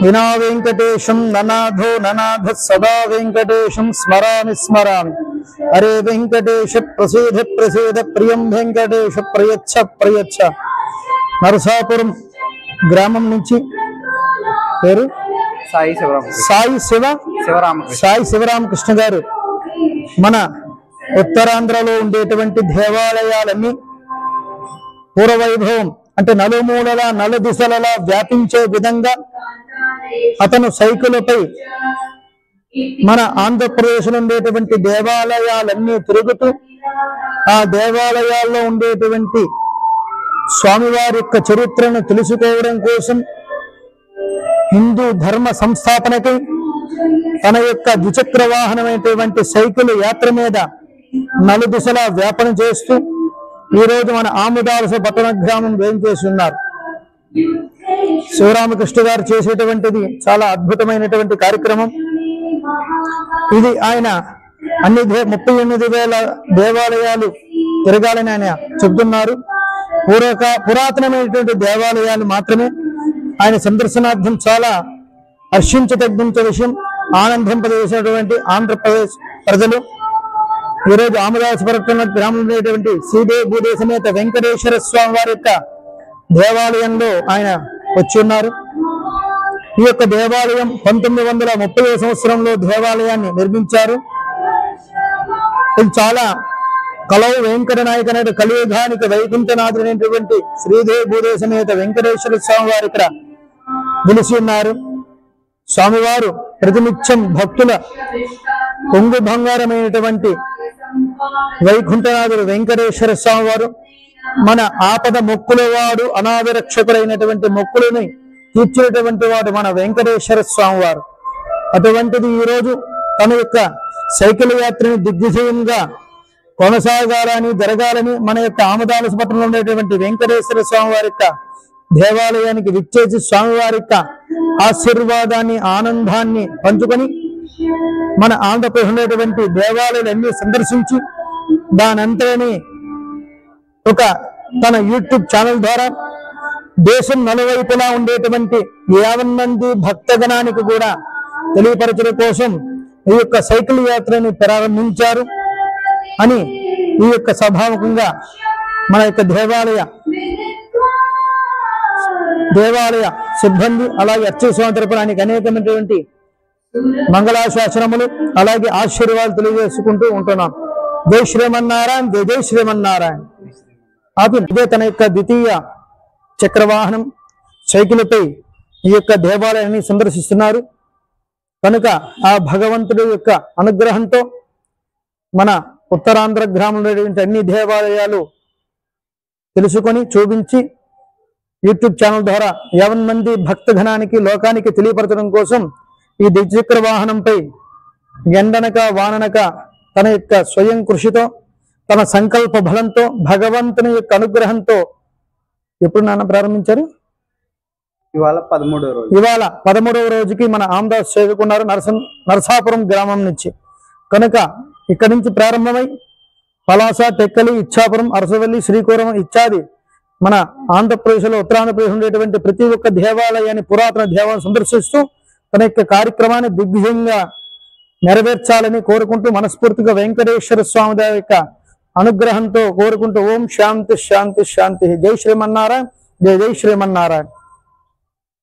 వినా వెంకటేశం ననాథో ననాథ సదా వెంకటేశం స్మరామి స్మరామి. హరే వెంకటేశ ప్రసీద ప్రసీద ప్రియం వెంకటేశ ప్రయచ్చ ప్రయచ్చ. నరసాపురం గ్రామం నుంచి పేరు సాయి శివరామకృష్ణ గారు మన ఉత్తరాంధ్రలో ఉండేటువంటి దేవాలయాలన్నీ పూర్వవైభవం అంటే నలుమూలల నలుదిశలలా వ్యాపించే విధంగా అతను సైకిలుపై మన ఆంధ్రప్రదేశ్లో ఉండేటువంటి దేవాలయాలన్నీ తిరుగుతూ ఆ దేవాలయాల్లో ఉండేటువంటి స్వామివారి యొక్క చరిత్రను తెలుసుకోవడం కోసం హిందూ ధర్మ సంస్థాపనకై తన యొక్క ద్విచక్ర వాహనమైనటువంటి సైకిల్ యాత్ర మీద నలుదిశలా వ్యాపన చేస్తూ ఈరోజు మన ఆముదాలస పట్టణ గ్రామం వేంచేసి ఉన్నారు. శివరామకృష్ణ గారు చేసేటువంటిది చాలా అద్భుతమైనటువంటి కార్యక్రమం. ఇది ఆయన అన్ని 38,000 దేవాలయాలు తిరగాలని ఆయన చెబుతున్నారు. పురాతనమైనటువంటి దేవాలయాలు మాత్రమే ఆయన సందర్శనార్థం చాలా హర్షించదగ్గ విషయం. ఆనందింపజేసినటువంటి ఆంధ్రప్రదేశ్ ప్రజలు ఈరోజు ఆమదాసపట్నం గ్రామంలో ఉండేటువంటి శ్రీదేవి భూదేవి సమేత వెంకటేశ్వర స్వామి వారి యొక్క దేవాలయంలో ఆయన వచ్చి ఉన్నారు. ఈ యొక్క దేవాలయం 1930వ సంవత్సరంలో దేవాలయాన్ని నిర్మించారు. ఇది చాలా కలవు వెంకట నాయక అనే కలియుగానికి వైకుంఠనాథుడైనటువంటి శ్రీదేవి భూదేవి సమేత వెంకటేశ్వర స్వామి వారు ఇక్కడ నిలిచి ఉన్నారు. స్వామివారు ప్రతినిత్యం భక్తుల కొంగు బంగారమైనటువంటి వైకుంఠనాథుడు వెంకటేశ్వర స్వామి వారు మన ఆపద మొక్కుల వాడు అనాథ రక్షకుడైనటువంటి మొక్కులని తీర్చినటువంటి వాడు మన వెంకటేశ్వర స్వామి వారు. అటువంటిది ఈరోజు తన యొక్క సైకిల్ యాత్రని దిగ్విజయంగా కొనసాగాలని జరగాలని మన యొక్క ఆమదాలస పట్టణంలో ఉండేటువంటి వెంకటేశ్వర స్వామి వారి యొక్క దేవాలయానికి విచ్చేసి స్వామివారి యొక్క ఆశీర్వాదాన్ని ఆనందాన్ని పంచుకొని మన ఆంధ్రప్రదేశ్ ఉండేటువంటి దేవాలయాలన్నీ సందర్శించి దానంతని ఒక తన యూట్యూబ్ ఛానల్ ద్వారా దేశం నలువైపులా ఉండేటువంటి 50 మంది భక్తగణానికి కూడా తెలియపరచడం కోసం ఈ యొక్క సైకిల్ యాత్రని ప్రారంభించారు అని ఈ యొక్క సభాముఖంగా మన యొక్క దేవాలయ సిబ్బంది అలాగే అర్చక స్వామి తరపున ఆయనకి అనేకమైనటువంటి మంగళాశాసనములు అలాగే ఆశీర్వాదాలు తెలియజేసుకుంటూ ఉంటున్నాం. జై శ్రీమన్నారాయణ, జై జై శ్రీమన్నారాయణ. ఇదే తన యొక్క ద్వితీయ చక్రవాహనం సైకిల్పై ఈ యొక్క దేవాలయాన్ని సందర్శిస్తున్నారు కనుక ఆ భగవంతుడి యొక్క అనుగ్రహంతో మన ఉత్తరాంధ్ర గ్రామంలో అన్ని దేవాలయాలు తెలుసుకొని చూపించి యూట్యూబ్ ఛానల్ ద్వారా 50 మంది భక్తగణానికి లోకానికి తెలియపరచడం కోసం ఈ ద్విచక్ర వాహనంపై ఎండనక వాననక తన యొక్క స్వయం కృషితో తన సంకల్ప బలంతో భగవంతుని యొక్క అనుగ్రహంతో ఎప్పుడు నాన్న ప్రారంభించారు? ఇవాళ 13వ రోజుకి మన ఆమదాస్ చేరుకున్నారు నరసాపురం గ్రామం నుంచి. కనుక ఇక్కడి నుంచి ప్రారంభమై పలాస, టెక్కలి, ఇచ్చాపురం, అరసవల్లి, శ్రీకాకుళం ఇత్యాది మన ఆంధ్రప్రదేశ్లో ఉత్తరాంధ్రప్రదేశ్ ఉండేటువంటి ప్రతి ఒక్క దేవాలయాన్ని పురాతన దేవాలయం సందర్శిస్తూ తన యొక్క కార్యక్రమాన్ని దిగ్విజయంగా నెరవేర్చాలని కోరుకుంటూ మనస్ఫూర్తిగా వెంకటేశ్వర స్వామి వారి యొక్క అనుగ్రహంతో కోరుకుంటూ ఓం శాంతి శాంతి శాంతి. జై శ్రీమన్నారాయణ, జై జై శ్రీమన్నారాయణ.